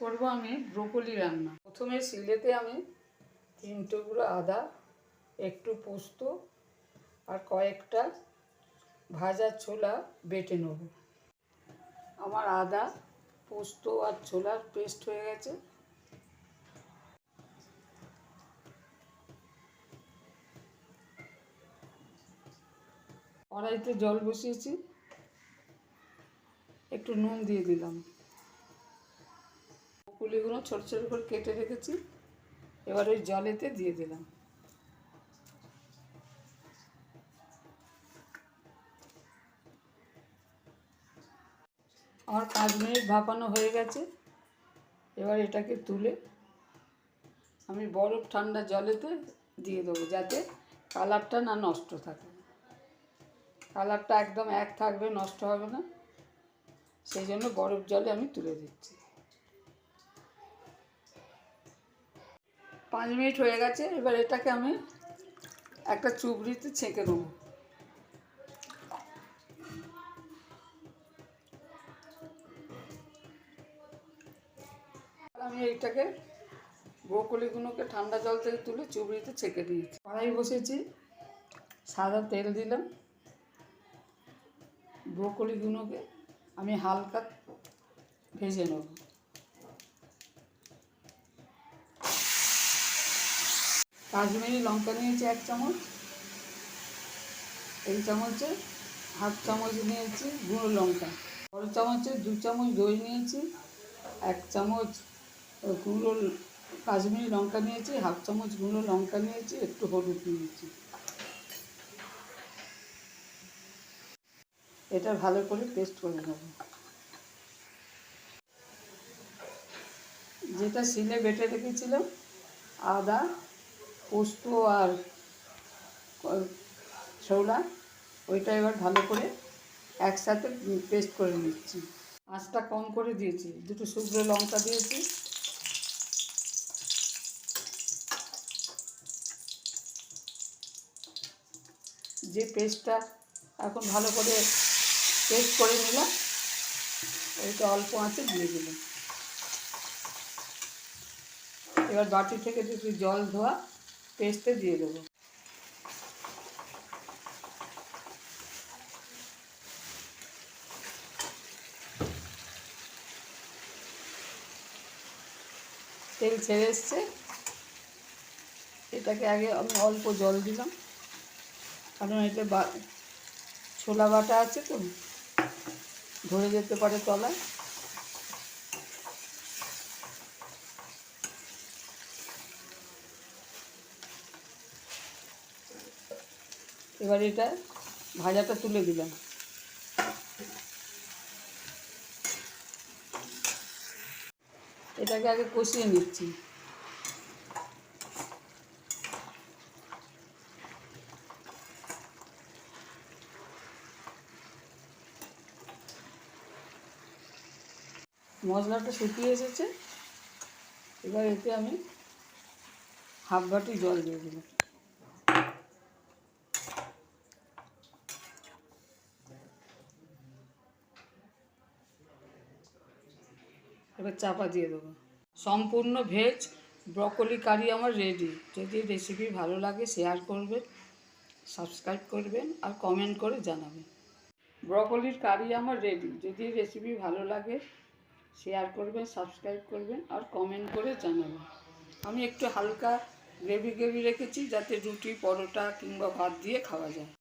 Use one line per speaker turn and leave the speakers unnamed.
করব আমি ব্রোকলি রান্না। প্রথমে শিলেতে আমি 3 টুকরো আদা, একটু পোস্ত আর কয়েকটা ভাজা ছোলা বেটে নেব। আমার আদা, পোস্ত আর ছোলার পেস্ট হয়ে গেছে। কড়াইতে জল বসিয়েছি, একটু নুন দিয়ে দিলাম। ব্রোকলিগুলো ছোট ছোট করে কেটে রেখেছি, এবার ওই জলেতে দিয়ে দিলাম। আমার 5 মিনিট ভাপানো হয়ে গেছে। এবার এটাকে তুলে আমি বরফ ঠান্ডা জলেতে দিয়ে দেবো, যাতে কালারটা না নষ্ট থাকে। কালারটা একদম এক থাকবে, নষ্ট হবে না, সেই জন্য বরফ জলে আমি তুলে দিচ্ছি। 5 মিনিট হয়ে গেছে। এবার এটাকে আমি একটা চুবড়িতে ছেঁকে দেবো। আমি এইটাকে ব্রোকলিগুলোকে ঠান্ডা জল থেকে তুলে চুবড়িতে ছেঁকে দিয়েছি। কড়াই বসেছি, সাদা তেল দিলাম। ব্রোকলিগুলোকে আমি হালকা ভেজে নেব। কাশ্মীরি লঙ্কা নিয়েছি 1 চামচ, এই চামচে 1/2 চামচ নিয়েছি গুঁড়ো লঙ্কা, বড় চামচে 2 চামচ দই নিয়েছি, 1 চামচ গুঁড়ো কাশ্মীরি লঙ্কা নিয়েছি, 1/2 চামচ গুঁড়ো লঙ্কা নিয়েছি, একটু হলুদ নিয়েছি। এটা ভালো করে পেস্ট করে নেব। যেটা শিলে বেটে রেখেছিলাম আদা, পোস্ত আর ছোলা, ওইটা এবার ভালো করে একসাথে পেস্ট করে নিচ্ছি। আঁচটা কম করে দিয়েছি, 2 শুকনো লঙ্কা দিয়েছি। যে পেস্টটা এখন ভালো করে পেস্ট করে নিলাম, ওইটা অল্প আঁচে দিয়ে দিলাম। এবার বাটি থেকে একটু জল ধোয়া পেস্টে দিয়ে দেবো। তেল ছেড়ে এসছে, এটাকে আগে আমি অল্প জল দিলাম, কারণ এটা ছোলা বাটা আছে তো, ধরে যেতে পারে তলায়। এবার এটা ভাজাটা তুলে দিলাম। এটাকে আগে কষিয়ে নিচ্ছি। মশলাটা শুকিয়ে এসেছে, এবার এতে আমি 1/2 বাটি জল দিয়ে দিলাম। এবার চাপা দিয়ে দেবো। সম্পূর্ণ ভেজ ব্রকলি কারি আমার রেডি। যদি রেসিপি ভালো লাগে শেয়ার করবেন, সাবস্ক্রাইব করবেন আর কমেন্ট করে জানাবেন। ব্রকলির কারি আমার রেডি। যদি রেসিপি ভালো লাগে শেয়ার করবেন, সাবস্ক্রাইব করবেন আর কমেন্ট করে জানাবেন। আমি একটু হালকা গ্রেভি রেখেছি, যাতে রুটি, পরোটা কিংবা ভাত দিয়ে খাওয়া যায়।